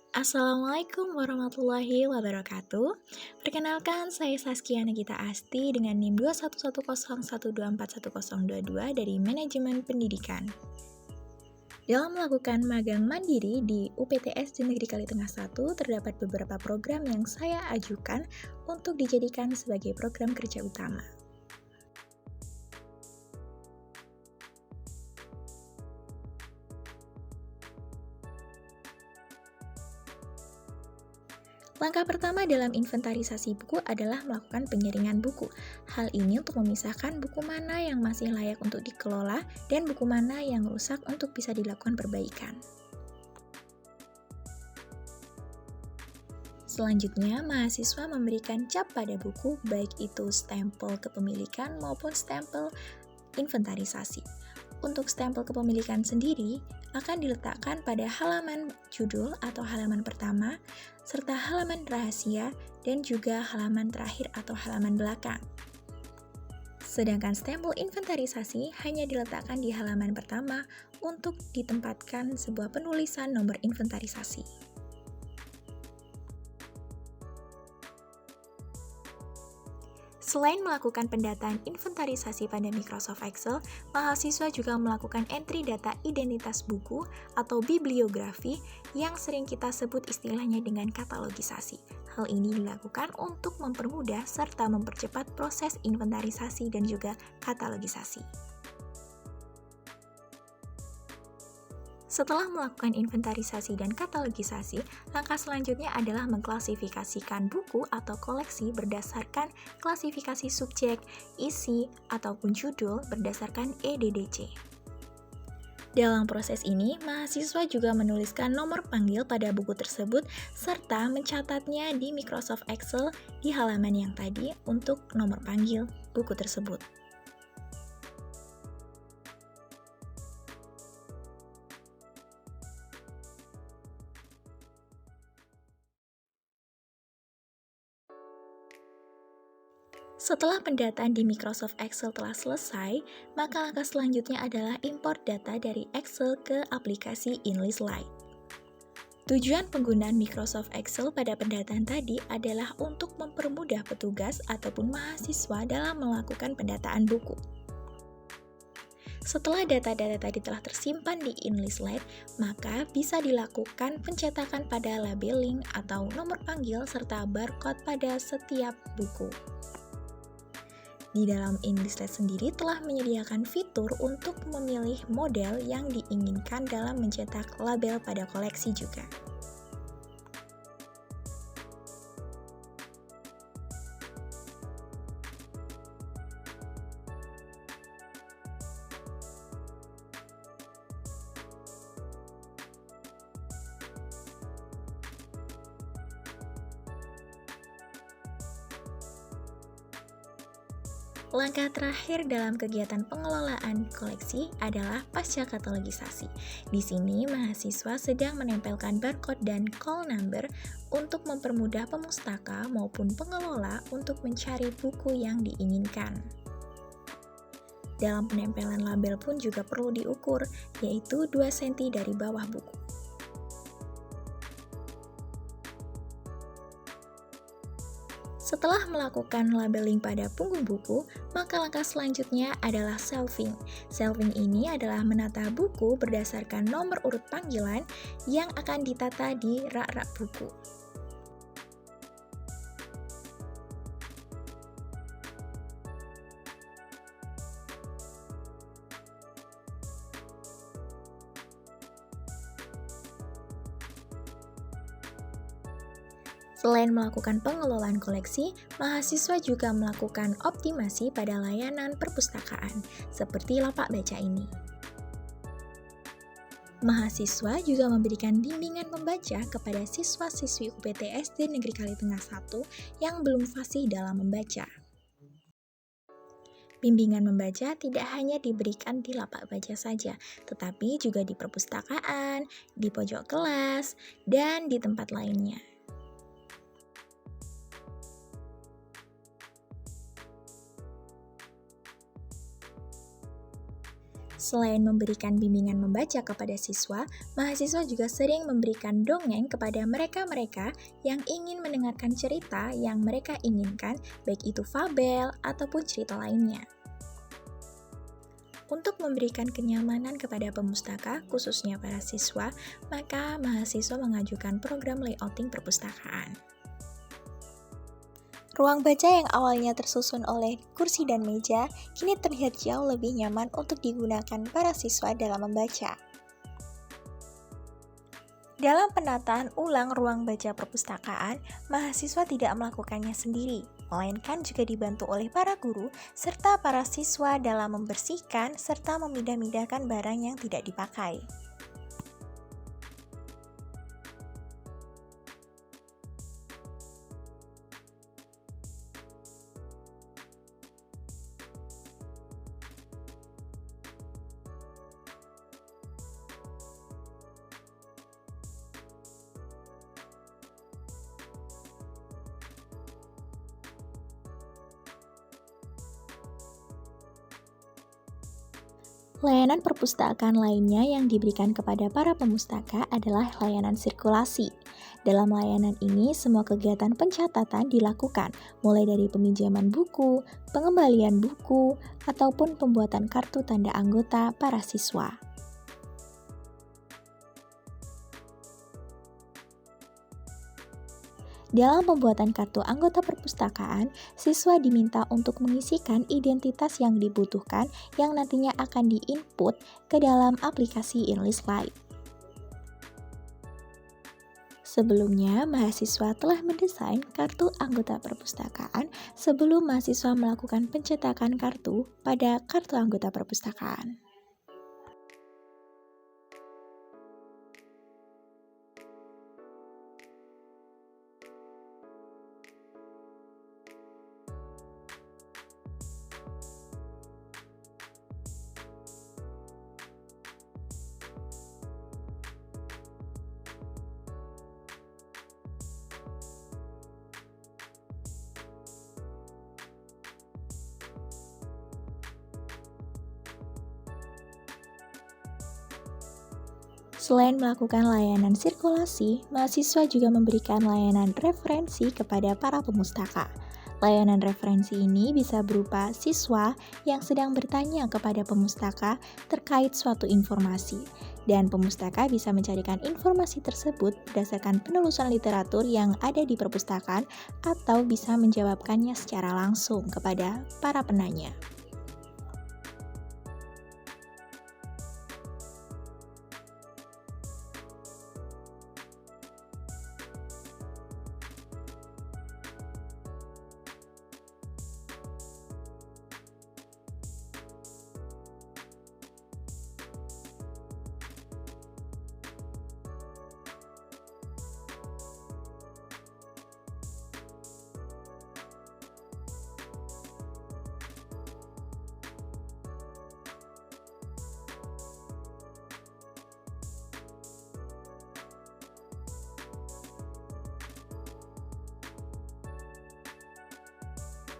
Assalamualaikum warahmatullahi wabarakatuh. Perkenalkan, saya Saskia Nagita Asti dengan NIM 21101241022 dari Manajemen Pendidikan. Dalam melakukan magang mandiri di UPTS di Negeri Kalitengah 1, terdapat beberapa program yang saya ajukan untuk dijadikan sebagai program kerja utama. Langkah pertama dalam inventarisasi buku adalah melakukan penyaringan buku. Hal ini untuk memisahkan buku mana yang masih layak untuk dikelola dan buku mana yang rusak untuk bisa dilakukan perbaikan. Selanjutnya, mahasiswa memberikan cap pada buku, baik itu stempel kepemilikan maupun stempel inventarisasi. Untuk stempel kepemilikan sendiri akan diletakkan pada halaman judul atau halaman pertama, serta halaman rahasia dan juga halaman terakhir atau halaman belakang. Sedangkan stempel inventarisasi hanya diletakkan di halaman pertama untuk ditempatkan sebuah penulisan nomor inventarisasi. Selain melakukan pendataan inventarisasi pada Microsoft Excel, mahasiswa juga melakukan entry data identitas buku atau bibliografi yang sering kita sebut istilahnya dengan katalogisasi. Hal ini dilakukan untuk mempermudah serta mempercepat proses inventarisasi dan juga katalogisasi. Setelah melakukan inventarisasi dan katalogisasi, langkah selanjutnya adalah mengklasifikasikan buku atau koleksi berdasarkan klasifikasi subjek, isi, ataupun judul berdasarkan EDDC. Dalam proses ini, mahasiswa juga menuliskan nomor panggil pada buku tersebut serta mencatatnya di Microsoft Excel di halaman yang tadi untuk nomor panggil buku tersebut. Setelah pendataan di Microsoft Excel telah selesai, maka langkah selanjutnya adalah import data dari Excel ke aplikasi Enlist Lite. Tujuan penggunaan Microsoft Excel pada pendataan tadi adalah untuk mempermudah petugas ataupun mahasiswa dalam melakukan pendataan buku. Setelah data-data tadi telah tersimpan di Enlist Lite, maka bisa dilakukan pencetakan pada labeling atau nomor panggil serta barcode pada setiap buku. Di dalam Enlist Lite sendiri telah menyediakan fitur untuk memilih model yang diinginkan dalam mencetak label pada koleksi juga. Langkah terakhir dalam kegiatan pengelolaan koleksi adalah pasca katalogisasi. Di sini, mahasiswa sedang menempelkan barcode dan call number untuk mempermudah pemustaka maupun pengelola untuk mencari buku yang diinginkan. Dalam penempelan label pun juga perlu diukur, yaitu 2 cm dari bawah buku. Setelah melakukan labeling pada punggung buku, maka langkah selanjutnya adalah shelving. Shelving ini adalah menata buku berdasarkan nomor urut panggilan yang akan ditata di rak-rak buku. Selain melakukan pengelolaan koleksi, mahasiswa juga melakukan optimasi pada layanan perpustakaan, seperti lapak baca ini. Mahasiswa juga memberikan bimbingan membaca kepada siswa-siswi UPTS di Negeri Kalitengah 1 yang belum fasih dalam membaca. Bimbingan membaca tidak hanya diberikan di lapak baca saja, tetapi juga di perpustakaan, di pojok kelas, dan di tempat lainnya. Selain memberikan bimbingan membaca kepada siswa, mahasiswa juga sering memberikan dongeng kepada mereka-mereka yang ingin mendengarkan cerita yang mereka inginkan, baik itu fabel ataupun cerita lainnya. Untuk memberikan kenyamanan kepada pemustaka, khususnya para siswa, maka mahasiswa mengajukan program layouting perpustakaan. Ruang baca yang awalnya tersusun oleh kursi dan meja, kini terlihat jauh lebih nyaman untuk digunakan para siswa dalam membaca. Dalam penataan ulang ruang baca perpustakaan, mahasiswa tidak melakukannya sendiri, melainkan juga dibantu oleh para guru serta para siswa dalam membersihkan serta memindah-mindahkan barang yang tidak dipakai. Layanan perpustakaan lainnya yang diberikan kepada para pemustaka adalah layanan sirkulasi. Dalam layanan ini, semua kegiatan pencatatan dilakukan, mulai dari peminjaman buku, pengembalian buku, ataupun pembuatan kartu tanda anggota para siswa. Dalam pembuatan kartu anggota perpustakaan, siswa diminta untuk mengisikan identitas yang dibutuhkan yang nantinya akan di-input ke dalam aplikasi Enlist Lite. Sebelumnya, mahasiswa telah mendesain kartu anggota perpustakaan sebelum mahasiswa melakukan pencetakan kartu pada kartu anggota perpustakaan. Selain melakukan layanan sirkulasi, mahasiswa juga memberikan layanan referensi kepada para pemustaka. Layanan referensi ini bisa berupa siswa yang sedang bertanya kepada pemustaka terkait suatu informasi, dan pemustaka bisa mencarikan informasi tersebut berdasarkan penelusuran literatur yang ada di perpustakaan atau bisa menjawabkannya secara langsung kepada para penanya.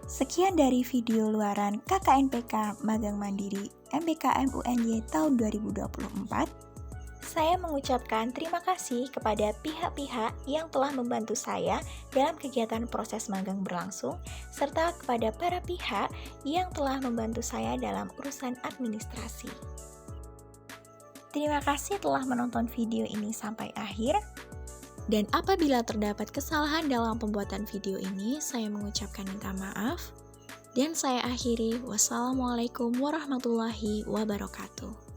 Sekian dari video luaran KKNPK Magang Mandiri MBKM UNY tahun 2024. Saya mengucapkan terima kasih kepada pihak-pihak yang telah membantu saya dalam kegiatan proses magang berlangsung, serta kepada para pihak yang telah membantu saya dalam urusan administrasi. Terima kasih telah menonton video ini sampai akhir. Dan apabila terdapat kesalahan dalam pembuatan video ini, saya mengucapkan minta maaf. Dan saya akhiri, wassalamualaikum warahmatullahi wabarakatuh.